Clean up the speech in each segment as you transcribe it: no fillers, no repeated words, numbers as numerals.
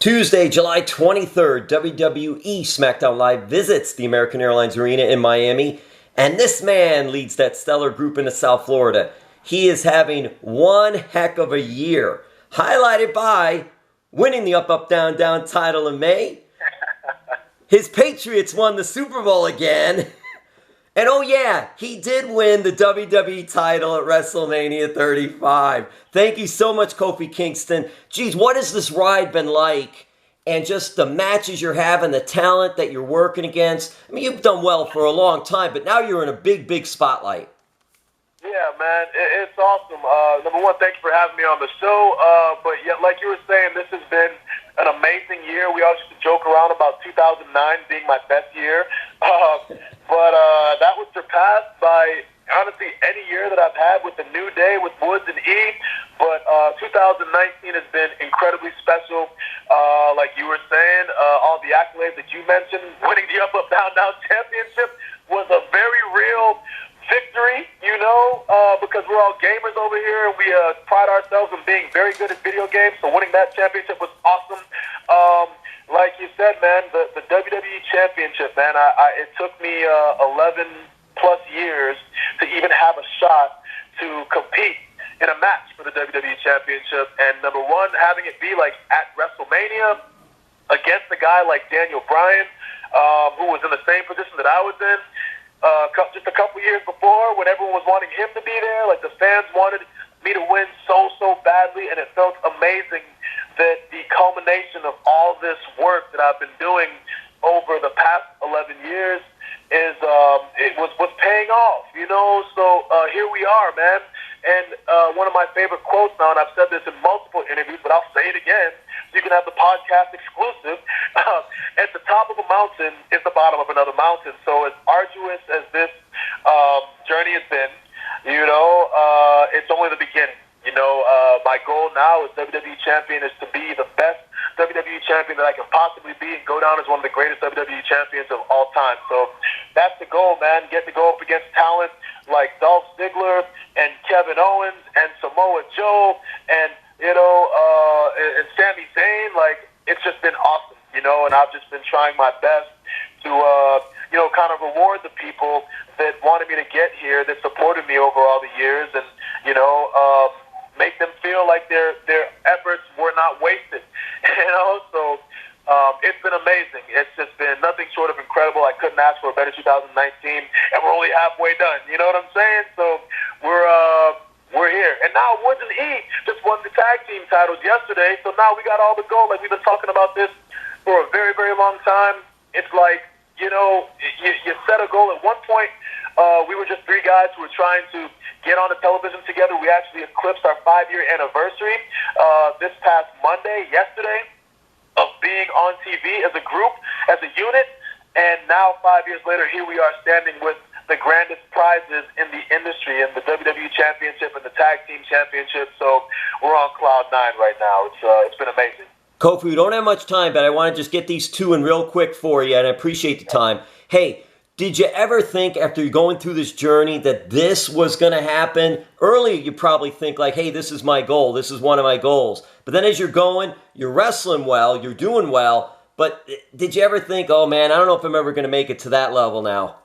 Tuesday, July 23rd, WWE SmackDown Live visits the American Airlines Arena in Miami, and this man leads that stellar group into South Florida. He is having one heck of a year, highlighted by winning the UpUpDownDown title in May. His Patriots won the Super Bowl again. And oh yeah, he did win the WWE title at WrestleMania 35. Thank you so much, Kofi Kingston. Geez, what has this ride been like? And just the matches you're having, the talent that you're working against. I mean, you've done well for a long time, but now you're in a big, big spotlight. Yeah, man, it's awesome. Number one, thanks for having me on the show. But yeah, like you were saying, this has been an amazing year. We always used to joke around about 2009 being my best year. But that was surpassed by, honestly, any year that I've had with the New Day, with Woods and E. But 2019 has been incredibly special. Like you were saying, all the accolades that you mentioned, winning the UpUpDownDown championship was a very real victory, because we're all gamers over here. We pride ourselves in being very good at video games, so winning that championship was awesome. Like you said, man, the WWE Championship, man, it took me 11 plus years to even have a shot to compete in a match for the WWE Championship. And number one, having it be like at WrestleMania against a guy like Daniel Bryan, who was in the same position that I was in. Just a couple years before, when everyone was wanting him to be there, like the fans wanted me to win so badly, and it felt amazing that the culmination of all this work that I've been doing over the past 11 years is it was paying off, So here we are, man. And one of my favorite quotes now, and I've said this in multiple interviews, but I'll say it again, so you can have the podcast exclusive. At the top of a mountain is the bottom of another mountain. So as arduous as this journey has been, it's only the beginning. My goal now as WWE champion is to be the best WWE champion that I can possibly be and go down as one of the greatest WWE champions of all time. So that's the goal, man. Get to go up against talent like Dolph Ziggler and Kevin Owens and Samoa Joe and, and Sami Zayn. Like, it's just been awesome, and I've just been trying my best to, kind of reward the people that wanted me to get here, that supported me over all the years, and, make them feel like their efforts were not wasted, So it's been amazing. It's just been nothing short of incredible. I couldn't ask for a better 2019, and we're only halfway done. You know what I'm saying? So we're here. And now Woods and E just won the tag team titles yesterday, so now we got all the gold. Like, we've been talking about this for a very, very long time. It's like, you set a goal. At one point, we were just three guys who were trying to get on the television together. We actually eclipsed our 5-year anniversary this past Monday, yesterday, of being on TV as a group, as a unit. And now, 5 years later, here we are standing with the grandest prizes in the industry, in the WWE Championship and the Tag Team Championship. So we're on cloud 9 right now. It's been amazing. Kofi, we don't have much time, but I want to just get these two in real quick for you, and I appreciate the time. Hey, did you ever think, after you're going through this journey, that this was going to happen? Earlier, you probably think like, hey, this is my goal. This is one of my goals. But then as you're going, you're wrestling well, you're doing well. But did you ever think, oh, man, I don't know if I'm ever going to make it to that level now?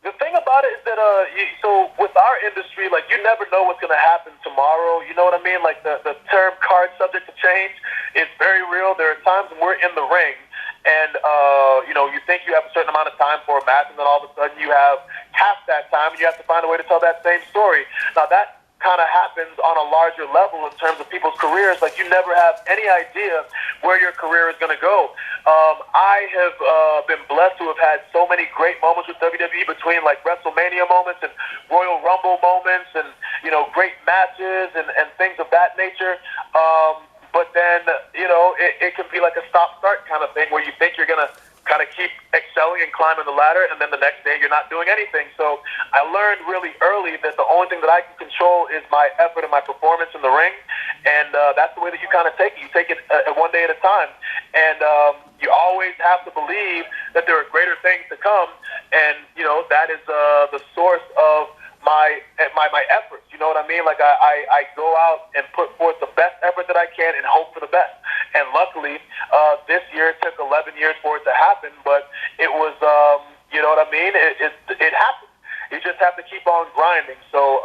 The thing about it is that, so with our industry, like, you never know what's going to happen tomorrow. You know what I mean? Like, the term card subject to change is very real. There are times when we're in the ring, and, you think you have a certain amount of time for a match, and then all of a sudden you have half that time, and you have to find a way to tell that same story. Now, that kind of happens on a larger level in terms of people's careers. Like, you never have any idea where your career is going to go. I have been blessed to have had so many great moments with WWE, between like WrestleMania moments and Royal Rumble moments and, great matches and things of that nature. But then, it can be like a stop-start kind of thing where you think you're going to kind of keep excelling and climbing the ladder, and then the next day you're not doing anything. So I learned really early that the only thing that I can control is my effort and my performance in the ring, and that's the way that you kind of take it. You take it one day at a time, and you always have to believe that there are greater things to come, and, that is the source of my efforts. You know what I mean? Like, I go out and put forth the best effort that I can and hope for the best. And luckily, this year it took 11 years for it to happen, but it was, you know what I mean? It happened. You just have to keep on grinding. So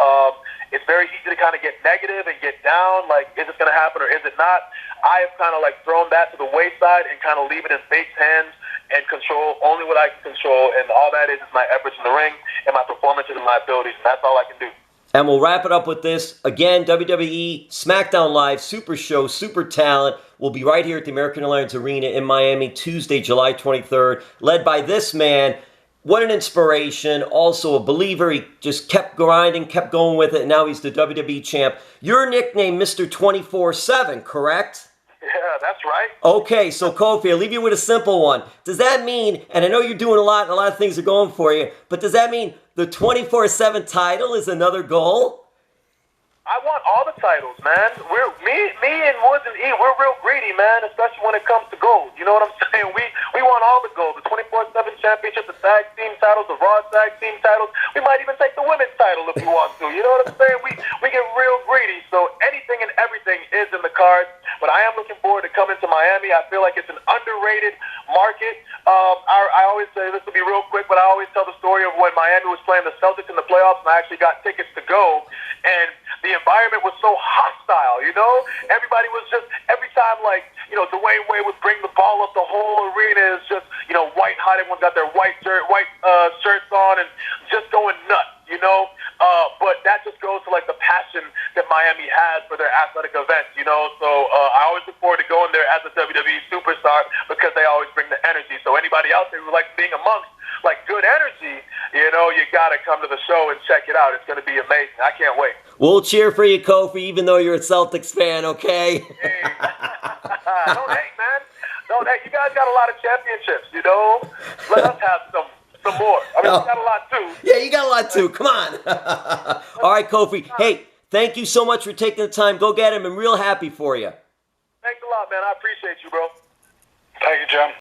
it's very easy to kind of get negative and get down, like, is it going to happen or is it not? I have kind of like thrown that to the wayside and kind of leave it in fate's hands and control only what I can control, and all that is my efforts in the ring and my performances and my abilities, and that's all I can do. And we'll wrap it up with this. Again, WWE SmackDown Live, Super Show, Super Talent will be right here at the American Airlines Arena in Miami, Tuesday, July 23rd, led by this man. What an inspiration. Also a believer. He just kept grinding, kept going with it, and now he's the WWE Champ. Your nickname, Mr. 24/7, correct? Yeah, that's right. Okay, so Kofi, I'll leave you with a simple one. Does that mean, and I know you're doing a lot, and a lot of things are going for you, but does that mean the 24/7 title is another goal? I want all the titles, man. Me and Woods and E, we're real greedy, man, especially when it comes to gold. You know what I'm saying? We want all the gold. The 24/7 championship, the tag team titles, the Raw tag team titles. We might even take the women's title if we want to. You know what I'm saying? We get real greedy. So anything and everything is in the cards. But I am looking forward to coming to Miami. I feel like it's an underrated market. I always say, this will be real quick, but I always tell the story of when Miami was playing the Celtics in the playoffs, and I actually got tickets to go. And the environment was so hostile, you know? Everybody was just, every time, like, you know, Dwayne Wade would bring the ball up, the whole arena is just, you know, white hot. Everyone's got their white shirts on and just going nuts, you know? But that just goes to, like, the passion that Miami has for their athletic events, you know? So I always look forward to going there as a WWE superstar because they always bring the energy. So anybody out there who likes being amongst, like, good energy, you know, you got to come to the show and check it out. It's going to be amazing. I can't wait. We'll cheer for you, Kofi, even though you're a Celtics fan, okay? Hey. Don't hate, man. Don't hate. You guys got a lot of championships, you know? Let us have some more. I mean, we got a lot, too. Yeah, you got a lot, too. Come on. All right, Kofi. Hey, thank you so much for taking the time. Go get him. I'm real happy for you. Thanks a lot, man. I appreciate you, bro. Thank you, Jim.